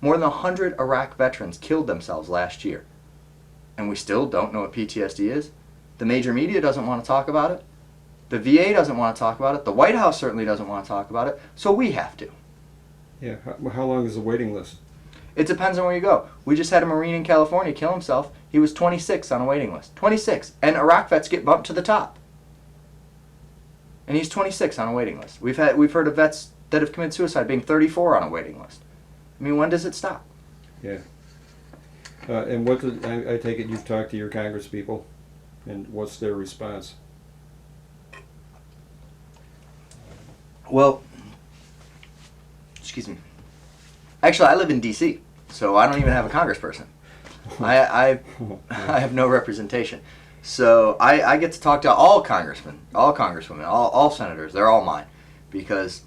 More than 100 Iraq veterans killed themselves last year. And we still don't know what PTSD is. The major media doesn't want to talk about it. The VA doesn't want to talk about it. The White House certainly doesn't want to talk about it. So we have to. Yeah. How long is the waiting list? It depends on where you go. We just had a Marine in California kill himself. He was 26 on a waiting list. 26. And Iraq vets get bumped to the top. And he's 26 on a waiting list. We've heard of vets that have committed suicide being 34 on a waiting list. I mean, when does it stop? Yeah. And what did, I take it you've talked to your congresspeople, and what's their response? Well, excuse me. Actually, I live in D.C., so I don't even have a congressperson. I have no representation. So I get to talk to all congressmen, all congresswomen, all senators. They're all mine, because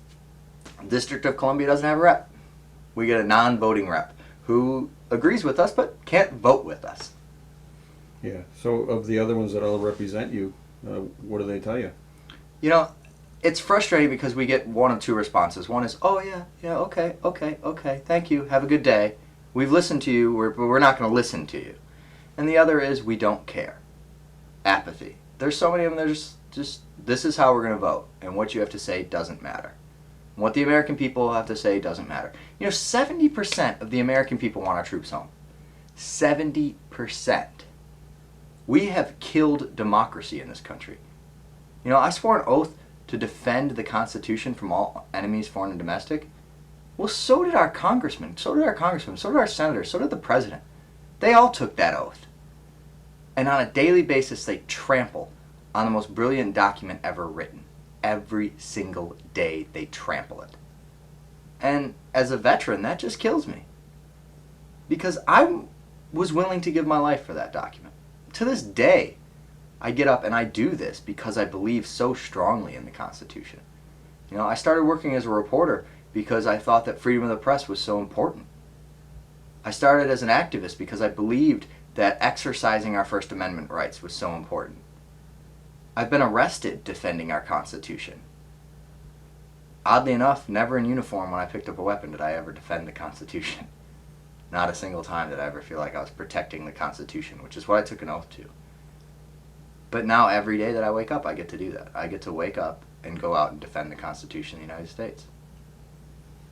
District of Columbia doesn't have a rep. We get a non-voting rep who agrees with us but can't vote with us. Yeah. So of the other ones that all represent you, what do they tell you? You know, it's frustrating because we get one of two responses. One is, oh yeah, okay, thank you, have a good day. We've listened to you, we're not going to listen to you. And the other is, we don't care. Apathy. There's so many of them that are just this is how we're going to vote, and what you have to say doesn't matter. What the American people have to say doesn't matter. You know, 70% of the American people want our troops home. 70%. We have killed democracy in this country. You know, I swore an oath to defend the Constitution from all enemies, foreign and domestic. Well, so did our congressmen, so did our senators, so did the president. They all took that oath. And on a daily basis, they trample on the most brilliant document ever written. Every single day they trample it. And as a veteran, that just kills me. Because I was willing to give my life for that document. To this day, I get up and I do this because I believe so strongly in the Constitution. You know, I started working as a reporter because I thought that freedom of the press was so important. I started as an activist because I believed that exercising our First Amendment rights was so important. I've been arrested defending our Constitution. Oddly enough, never in uniform when I picked up a weapon did I ever defend the Constitution. Not a single time did I ever feel like I was protecting the Constitution, which is what I took an oath to. But now every day that I wake up, I get to do that. I get to wake up and go out and defend the Constitution of the United States.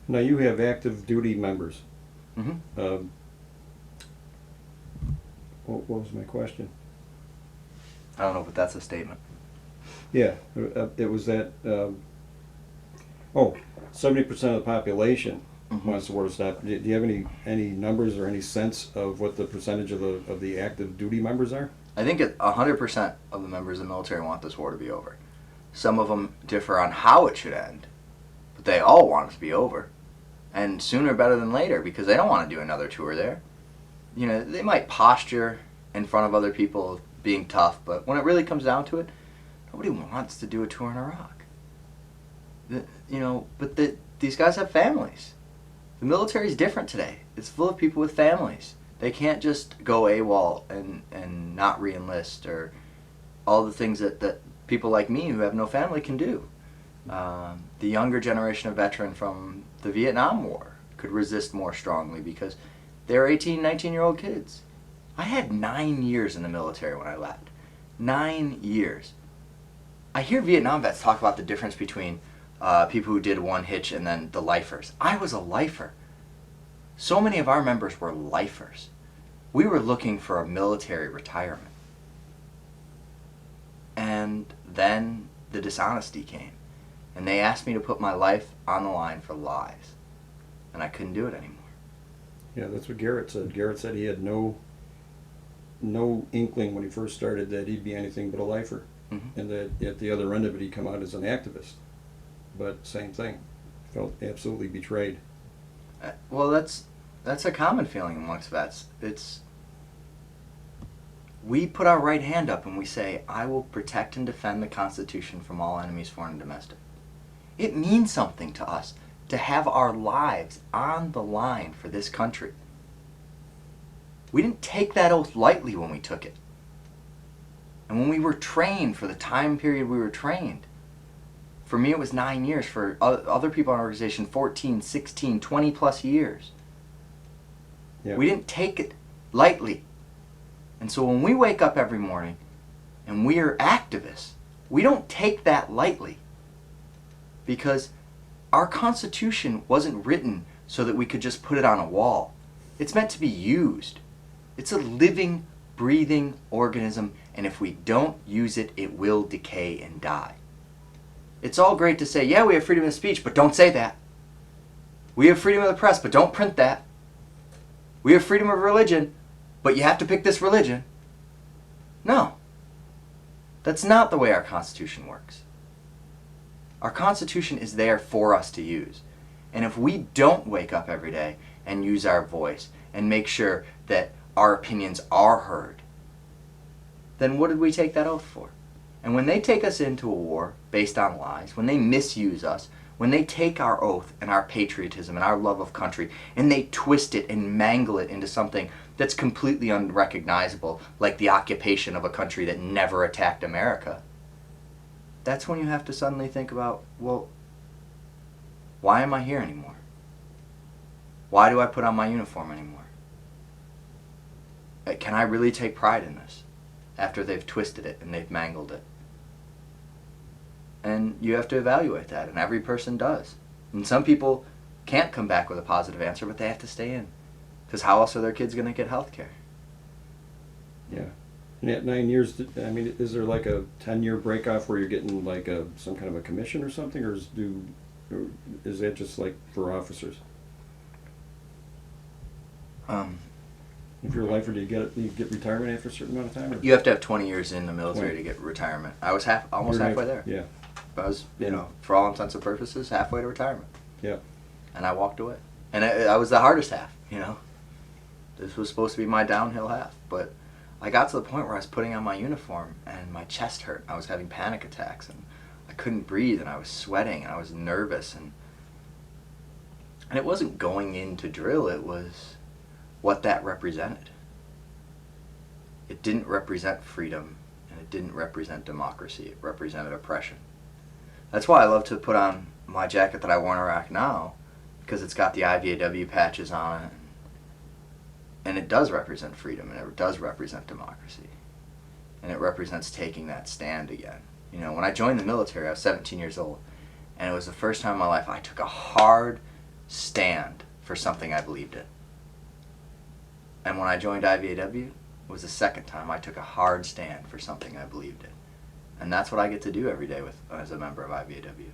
Now you have active duty members. Mm-hmm. What was my question? I don't know, but that's a statement. Yeah, it was that. 70% of the population wants the war to stop. Do you have any numbers or any sense of what the percentage of the active duty members are? I think 100% of the members of the military want this war to be over. Some of them differ on how it should end, but they all want it to be over. And sooner better than later, because they don't want to do another tour there. You know, they might posture in front of other people being tough, but when it really comes down to it, nobody wants to do a tour in Iraq. These guys have families. The military is different today. It's full of people with families. They can't just go AWOL and not re-enlist, or all the things that people like me who have no family can do. The younger generation of veteran from the Vietnam War could resist more strongly because they're 18, 19-year-old kids. I had 9 years in the military when I left. 9 years. I hear Vietnam vets talk about the difference between people who did one hitch and then the lifers. I was a lifer. So many of our members were lifers. We were looking for a military retirement. And then the dishonesty came. And they asked me to put my life on the line for lies. And I couldn't do it anymore. Yeah, that's what Garrett said. Garrett said he had no inkling when he first started that he'd be anything but a lifer. Mm-hmm. And that at the other end of it he'd come out as an activist. But same thing. Felt absolutely betrayed. Well, that's a common feeling amongst vets. We put our right hand up and we say, I will protect and defend the Constitution from all enemies, foreign and domestic. It means something to us to have our lives on the line for this country. We didn't take that oath lightly when we took it. And when we were trained for the time period we were trained, for me it was 9 years, for other people in our organization 14, 16, 20 plus years. Yeah. We didn't take it lightly. And so when we wake up every morning and we are activists, we don't take that lightly. Because our Constitution wasn't written so that we could just put it on a wall. It's meant to be used. It's a living, breathing organism, and if we don't use it, it will decay and die. It's all great to say, yeah, we have freedom of speech, but don't say that. We have freedom of the press, but don't print that. We have freedom of religion, but you have to pick this religion. No. That's not the way our Constitution works. Our Constitution is there for us to use. And if we don't wake up every day and use our voice and make sure that our opinions are heard, then what did we take that oath for? And when they take us into a war based on lies, when they misuse us, when they take our oath and our patriotism and our love of country and they twist it and mangle it into something that's completely unrecognizable, like the occupation of a country that never attacked America, that's when you have to suddenly think about, well, why am I here anymore? Why do I put on my uniform anymore? Can I really take pride in this after they've twisted it and they've mangled it? And you have to evaluate that, and every person does. And some people can't come back with a positive answer, but they have to stay in. Because how else are their kids going to get health care? Yeah. And at 9 years, I mean, is there like a 10-year break off where you're getting like some kind of a commission or something, or is that just like for officers? If you're a lifer, do you get retirement after a certain amount of time? Or? You have to have 20 years in the military 20. to get retirement. I was almost halfway there. Yeah. I was, for all intents and purposes, halfway to retirement. Yeah. And I walked away. And I was the hardest half, This was supposed to be my downhill half. But I got to the point where I was putting on my uniform and my chest hurt. I was having panic attacks and I couldn't breathe and I was sweating and I was nervous. And it wasn't going in to drill, it was what that represented. It didn't represent freedom and it didn't represent democracy. It represented oppression. That's why I love to put on my jacket that I wore in Iraq now, because it's got the IVAW patches on it. And it does represent freedom, and it does represent democracy. And it represents taking that stand again. When I joined the military, I was 17 years old, and it was the first time in my life I took a hard stand for something I believed in. And when I joined IVAW, it was the second time I took a hard stand for something I believed in. And that's what I get to do every day as a member of IVAW.